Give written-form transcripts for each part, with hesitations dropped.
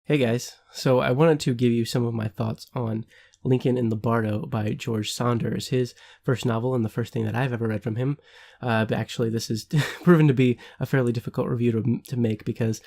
Hey guys, so I wanted to give you some of my thoughts on Lincoln in the Bardo by George Saunders, his first novel and the first thing that I've ever read from him. But actually, this has proven to be a fairly difficult review to make because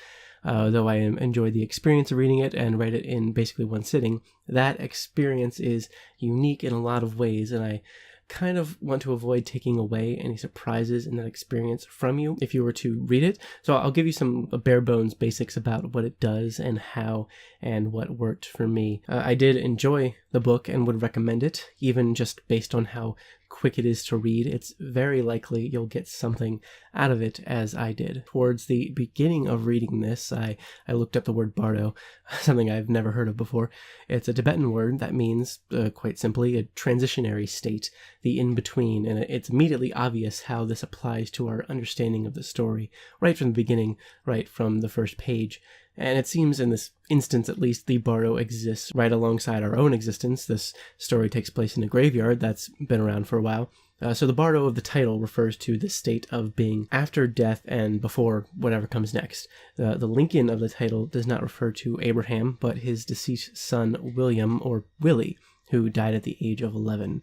though I enjoyed the experience of reading it and read it in basically one sitting, that experience is unique in a lot of ways, and I kind of want to avoid taking away any surprises in that experience from you if you were to read it. So I'll give you some bare bones basics about what it does and how and what worked for me. I did enjoy the book and would recommend it, even just based on how quick it is to read. It's very likely you'll get something out of it, as I did. Towards the beginning of reading this, I looked up the word Bardo, something I've never heard of before. It's a Tibetan word that means, quite simply, a transitionary state, the in-between, and it's immediately obvious how this applies to our understanding of the story, right from the beginning, right from the first page. And it seems in this instance, at least, the Bardo exists right alongside our own existence. This story takes place in a graveyard that's been around for a while. So the Bardo of the title refers to the state of being after death and before whatever comes next. The Lincoln of the title does not refer to Abraham, but his deceased son, William, or Willie, who died at the age of 11.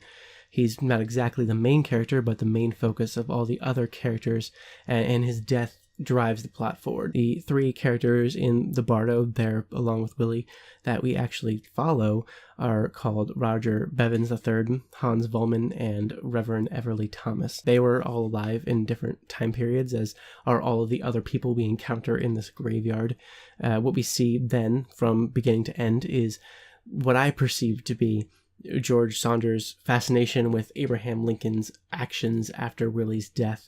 He's not exactly the main character, but the main focus of all the other characters, and his death drives the plot forward. The three characters in the Bardo, there along with Willie, that we actually follow are called Roger Bevins III, Hans Vollman, and Reverend Everly Thomas. They were all alive in different time periods, as are all of the other people we encounter in this graveyard. What we see then, from beginning to end, is what I perceive to be George Saunders' fascination with Abraham Lincoln's actions after Willie's death,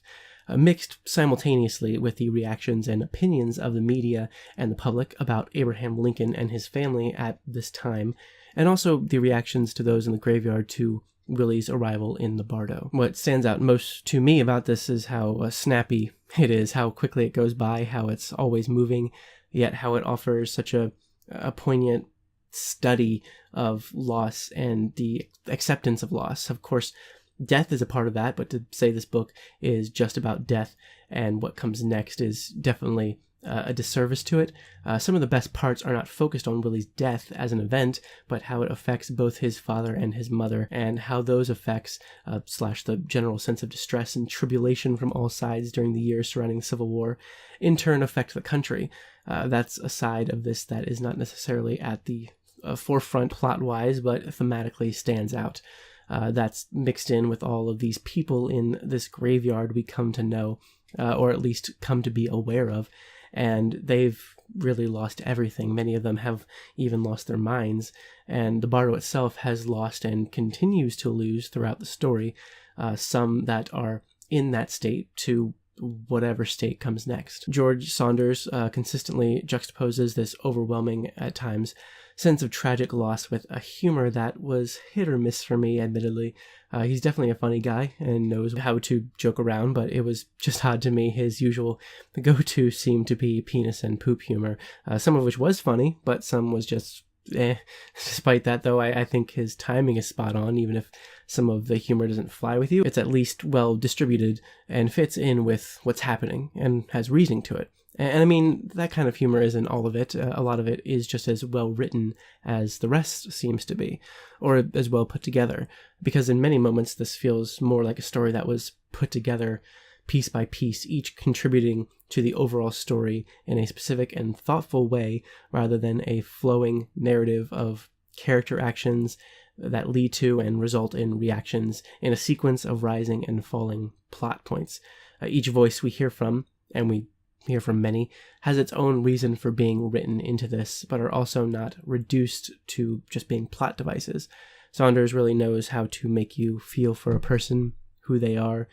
mixed simultaneously with the reactions and opinions of the media and the public about Abraham Lincoln and his family at this time, and also the reactions to those in the graveyard to Willie's arrival in the Bardo. What stands out most to me about this is how snappy it is, how quickly it goes by, how it's always moving, yet how it offers such a poignant study of loss and the acceptance of loss. Of course, death is a part of that, but to say this book is just about death and what comes next is definitely a disservice to it. Some of the best parts are not focused on Willie's death as an event, but how it affects both his father and his mother, and how those effects, slash the general sense of distress and tribulation from all sides during the years surrounding the Civil War, in turn affect the country. That's a side of this that is not necessarily at the forefront plot-wise, but thematically stands out. That's mixed in with all of these people in this graveyard we come to know, or at least come to be aware of, and they've really lost everything. Many of them have even lost their minds, and the Bardo itself has lost and continues to lose throughout the story, some that are in that state to whatever state comes next. George Saunders consistently juxtaposes this overwhelming, at times, sense of tragic loss with a humor that was hit or miss for me, admittedly. He's definitely a funny guy and knows how to joke around, but it was just odd to me. His usual go-to seemed to be penis and poop humor, some of which was funny, but some was just Despite that, though, I think his timing is spot on. Even if some of the humor doesn't fly with you, it's at least well distributed and fits in with what's happening and has reasoning to it. And I mean, that kind of humor isn't all of it. A lot of it is just as well written as the rest seems to be, or as well put together, because in many moments this feels more like a story that was put together piece by piece, each contributing to the overall story in a specific and thoughtful way, rather than a flowing narrative of character actions that lead to and result in reactions in a sequence of rising and falling plot points. Each voice we hear from, and we hear from many, has its own reason for being written into this, but are also not reduced to just being plot devices. Saunders really knows how to make you feel for a person, who they are,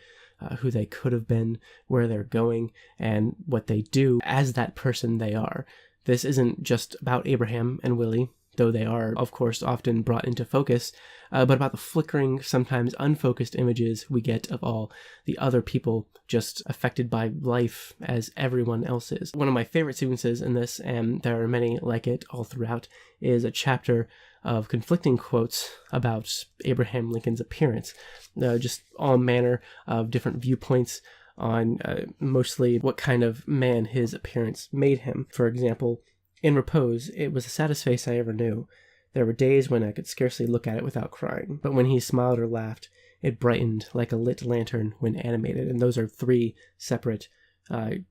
who they could have been, where they're going, and what they do as that person they are. This isn't just about Abraham and Willie, though they are, of course, often brought into focus, but about the flickering, sometimes unfocused images we get of all the other people just affected by life as everyone else is. One of my favorite sequences in this, and there are many like it all throughout, is a chapter of conflicting quotes about Abraham Lincoln's appearance. Just all manner of different viewpoints on mostly what kind of man his appearance made him. For example, In repose, it was the saddest face I ever knew. There were days when I could scarcely look at it without crying, but when he smiled or laughed, it brightened like a lit lantern when animated. And those are three separate,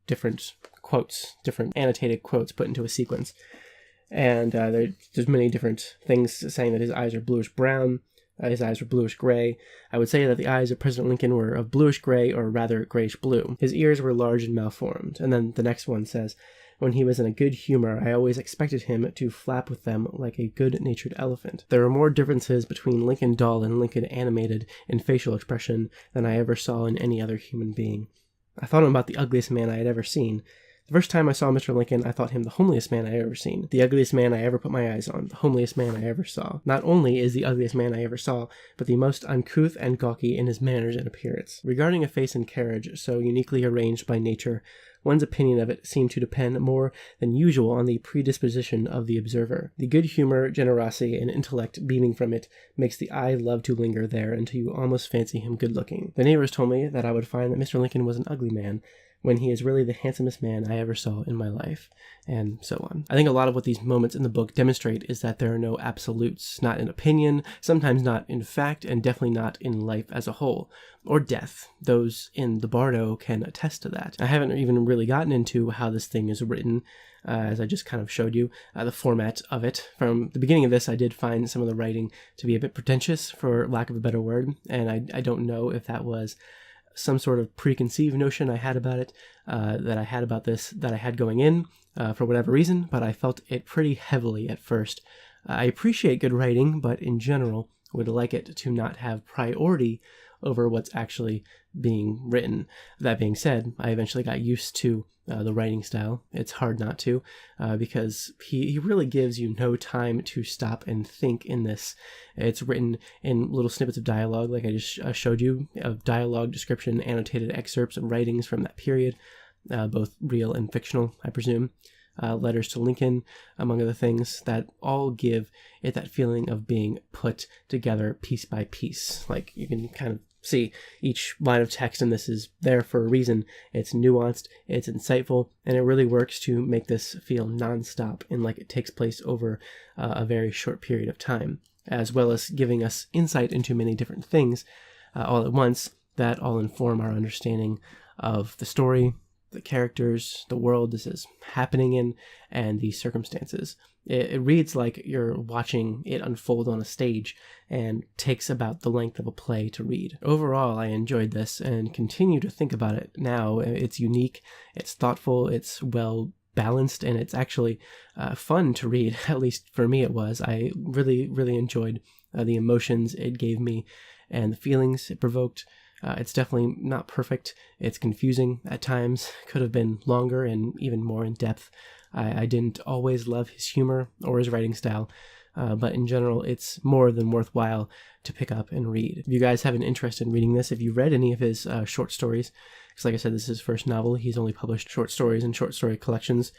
different quotes, different annotated quotes put into a sequence. And there's many different things saying that his eyes are bluish-brown, his eyes were bluish-gray. I would say that the eyes of President Lincoln were of bluish-gray or rather grayish-blue. His ears were large and malformed. And then the next one says, when he was in a good humor, I always expected him to flap with them like a good-natured elephant. There were more differences between Lincoln doll and Lincoln animated in facial expression than I ever saw in any other human being. I thought him about the ugliest man I had ever seen. The first time I saw Mr. Lincoln, I thought him the homeliest man I had ever seen, the ugliest man I ever put my eyes on, the homeliest man I ever saw. Not only is the ugliest man I ever saw, but the most uncouth and gawky in his manners and appearance. Regarding a face and carriage so uniquely arranged by nature, one's opinion of it seemed to depend more than usual on the predisposition of the observer. The good humor, generosity, and intellect beaming from it makes the eye love to linger there until you almost fancy him good-looking. The neighbors told me that I would find that Mr. Lincoln was an ugly man, when he is really the handsomest man I ever saw in my life, and so on. I think a lot of what these moments in the book demonstrate is that there are no absolutes, not in opinion, sometimes not in fact, and definitely not in life as a whole, or death. Those in the Bardo can attest to that. I haven't even really gotten into how this thing is written, as I just kind of showed you, the format of it. From the beginning of this, I did find some of the writing to be a bit pretentious, for lack of a better word, and I don't know if that was some sort of preconceived notion I had about it, that I had about this, that I had going in, for whatever reason, but I felt it pretty heavily at first. I appreciate good writing, but in general would like it to not have priority over what's actually being written. That being said, I eventually got used to the writing style. It's hard not to, because he really gives you no time to stop and think in this. It's written in little snippets of dialogue, like I just showed you, of dialogue description, annotated excerpts and writings from that period, both real and fictional, I presume. Letters to Lincoln, among other things, that all give it that feeling of being put together piece by piece. Like, you can kind of see each line of text in this is there for a reason. It's nuanced, it's insightful, and it really works to make this feel non-stop and like it takes place over a very short period of time, as well as giving us insight into many different things all at once that all inform our understanding of the story, the characters, the world this is happening in, and the circumstances. It reads like you're watching it unfold on a stage and takes about the length of a play to read. Overall, I enjoyed this and continue to think about it now. It's unique, it's thoughtful, it's well balanced, and it's actually fun to read. At least for me it was. I really, really enjoyed the emotions it gave me and the feelings it provoked. It's definitely not perfect. It's confusing at times, could have been longer and even more in depth. I didn't always love his humor or his writing style, but in general, it's more than worthwhile to pick up and read. If you guys have an interest in reading this, if you read any of his short stories, because like I said, this is his first novel. He's only published short stories and short story collections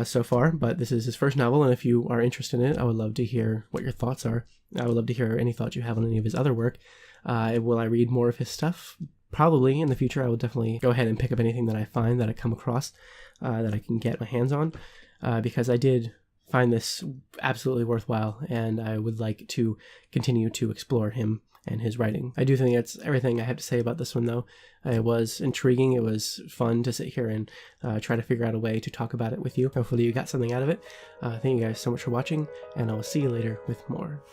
so far, but this is his first novel, and if you are interested in it, I would love to hear what your thoughts are. I would love to hear any thoughts you have on any of his other work. Will I read more of his stuff? Probably in the future. I will definitely go ahead and pick up anything that I find, that I come across, that I can get my hands on, because I did find this absolutely worthwhile, and I would like to continue to explore him and his writing. I do think that's everything I have to say about this one, though. It was intriguing. It was fun to sit here and try to figure out a way to talk about it with you. Hopefully you got something out of it. Thank you guys so much for watching, and I will see you later with more.